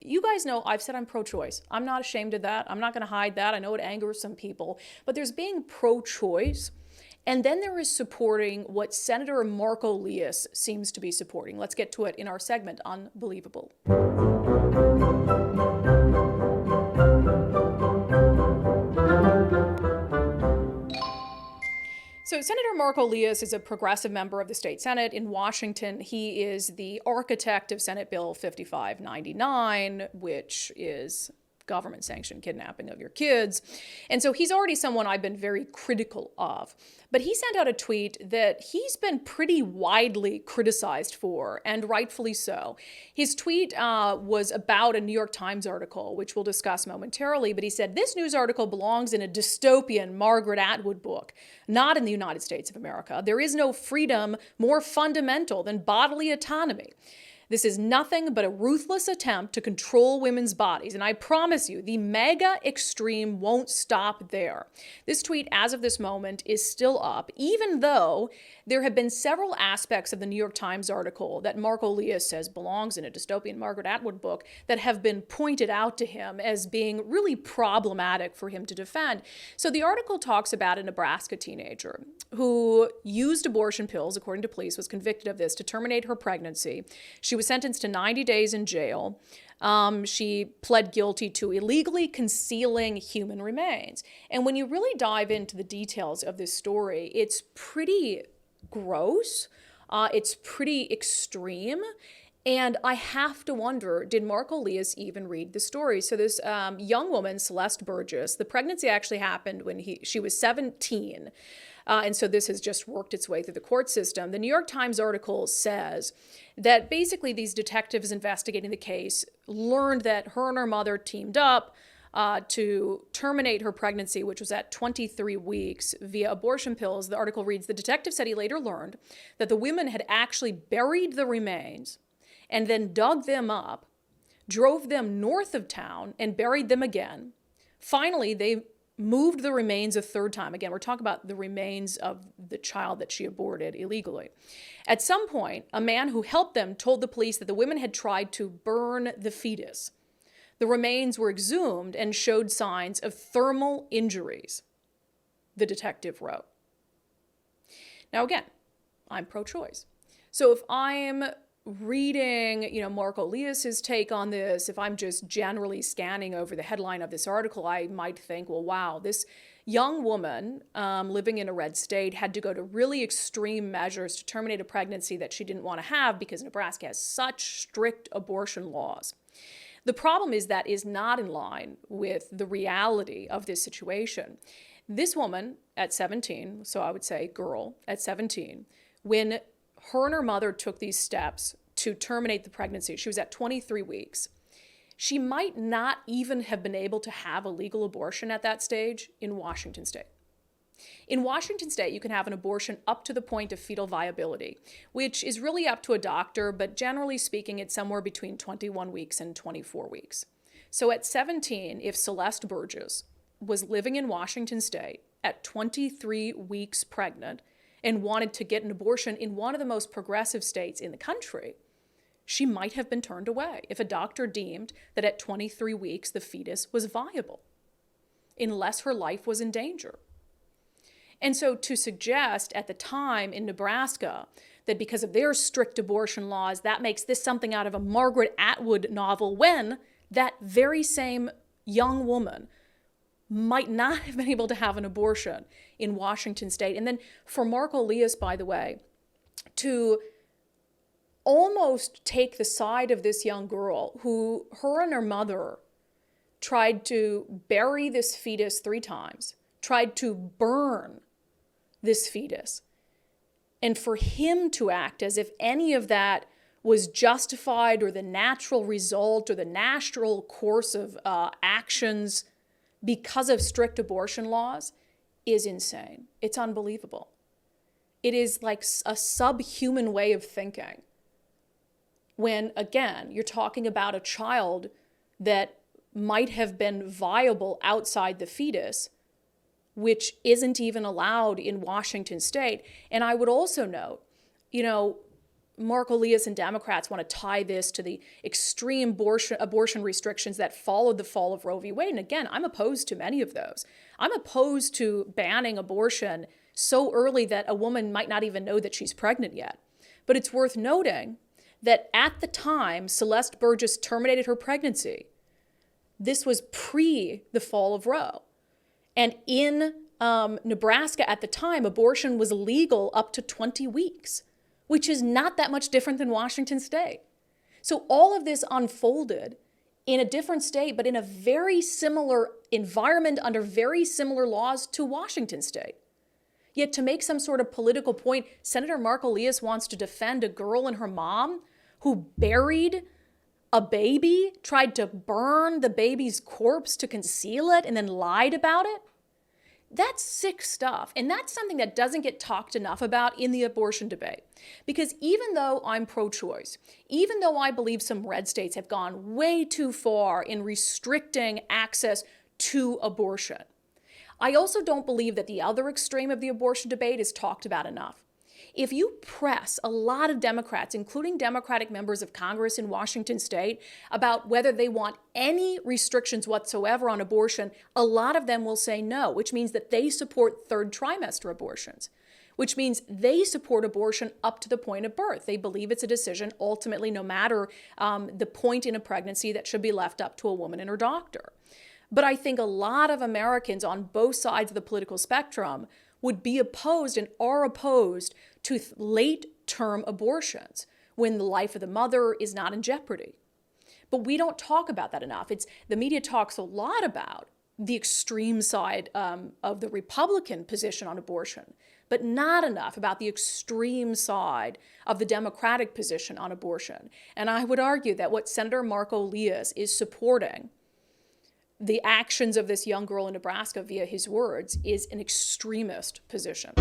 You guys know I've said I'm pro-choice. I'm not ashamed of that. I'm not going to hide that. I know it angers some people, but there's being pro-choice, and then there is supporting what Senator Mark Liias seems to be supporting. Let's get to it in our segment, Unbelievable. So Senator Mark Liias is a progressive member of the state Senate in Washington. He is the architect of Senate Bill 5599, which is government-sanctioned kidnapping of your kids. And so he's already someone I've been very critical of. But he sent out a tweet that he's been pretty widely criticized for, and rightfully so. His tweet was about a New York Times article, which we'll discuss momentarily, but he said, "This news article belongs in a dystopian Margaret Atwood book, not in the United States of America. There is no freedom more fundamental than bodily autonomy. This is nothing but a ruthless attempt to control women's bodies. And I promise you, the mega extreme won't stop there." This tweet, as of this moment, is still up, even though there have been several aspects of the New York Times article that Mark Liias says belongs in a dystopian Margaret Atwood book that have been pointed out to him as being really problematic for him to defend. So the article talks about a Nebraska teenager who used abortion pills, according to police, was convicted of this to terminate her pregnancy. She was sentenced to 90 days in jail. She pled guilty to illegally concealing human remains. And when you really dive into the details of this story, it's pretty gross. It's pretty extreme. And I have to wonder, did Mark Liias even read the story? So this young woman, Celeste Burgess, the pregnancy actually happened when she was 17. And so this has just worked its way through the court system. The New York Times article says that basically these detectives investigating the case learned that her and her mother teamed up to terminate her pregnancy, which was at 23 weeks, via abortion pills. The article reads, "The detective said he later learned that the women had actually buried the remains and then dug them up, drove them north of town, and buried them again. Finally, they moved the remains a third time." Again, we're talking about the remains of the child that she aborted illegally. "At some point, a man who helped them told the police that the women had tried to burn the fetus. The remains were exhumed and showed signs of thermal injuries," the detective wrote. Now again, I'm pro-choice. So if I'm reading, Mark Liias's take on this, if I'm just generally scanning over the headline of this article, I might think, well, wow, this young woman living in a red state had to go to really extreme measures to terminate a pregnancy that she didn't want to have because Nebraska has such strict abortion laws. The problem is that is not in line with the reality of this situation. This woman at 17, so I would say girl at 17, when her and her mother took these steps to terminate the pregnancy, she was at 23 weeks. She might not even have been able to have a legal abortion at that stage in Washington state. In Washington state, you can have an abortion up to the point of fetal viability, which is really up to a doctor, but generally speaking, it's somewhere between 21 weeks and 24 weeks. So at 17, if Celeste Burgess was living in Washington state at 23 weeks pregnant and wanted to get an abortion in one of the most progressive states in the country, she might have been turned away if a doctor deemed that at 23 weeks the fetus was viable, unless her life was in danger. And so to suggest at the time in Nebraska that because of their strict abortion laws, that makes this something out of a Margaret Atwood novel, when that very same young woman might not have been able to have an abortion in Washington state. And then for Mark Liias, by the way, to almost take the side of this young girl who, her and her mother tried to bury this fetus 3 times, tried to burn this fetus, and for him to act as if any of that was justified or the natural result or the natural course of actions because of strict abortion laws is insane. It's unbelievable. It is like a subhuman way of thinking. When, again, you're talking about a child that might have been viable outside the fetus, which isn't even allowed in Washington state. And I would also note, Mark Liias and Democrats want to tie this to the extreme abortion restrictions that followed the fall of Roe v. Wade. And again, I'm opposed to many of those. I'm opposed to banning abortion so early that a woman might not even know that she's pregnant yet. But it's worth noting that at the time Celeste Burgess terminated her pregnancy, this was pre the fall of Roe. And in Nebraska at the time, abortion was legal up to 20 weeks, which is not that much different than Washington state. So all of this unfolded in a different state, but in a very similar environment under very similar laws to Washington state. Yet to make some sort of political point, Senator Mark Liias wants to defend a girl and her mom who buried a baby, tried to burn the baby's corpse to conceal it, and then lied about it. That's sick stuff. And that's something that doesn't get talked enough about in the abortion debate. Because even though I'm pro-choice, even though I believe some red states have gone way too far in restricting access to abortion, I also don't believe that the other extreme of the abortion debate is talked about enough. If you press a lot of Democrats, including Democratic members of Congress in Washington state, about whether they want any restrictions whatsoever on abortion, a lot of them will say no, which means that they support third trimester abortions, which means they support abortion up to the point of birth. They believe it's a decision, ultimately, no matter the point in a pregnancy, that should be left up to a woman and her doctor. But I think a lot of Americans on both sides of the political spectrum would be opposed and are opposed to late-term abortions when the life of the mother is not in jeopardy. But we don't talk about that enough. The media talks a lot about the extreme side of the Republican position on abortion, but not enough about the extreme side of the Democratic position on abortion. And I would argue that what Senator Mark Liias is supporting, the actions of this young girl in Nebraska via his words, is an extremist position.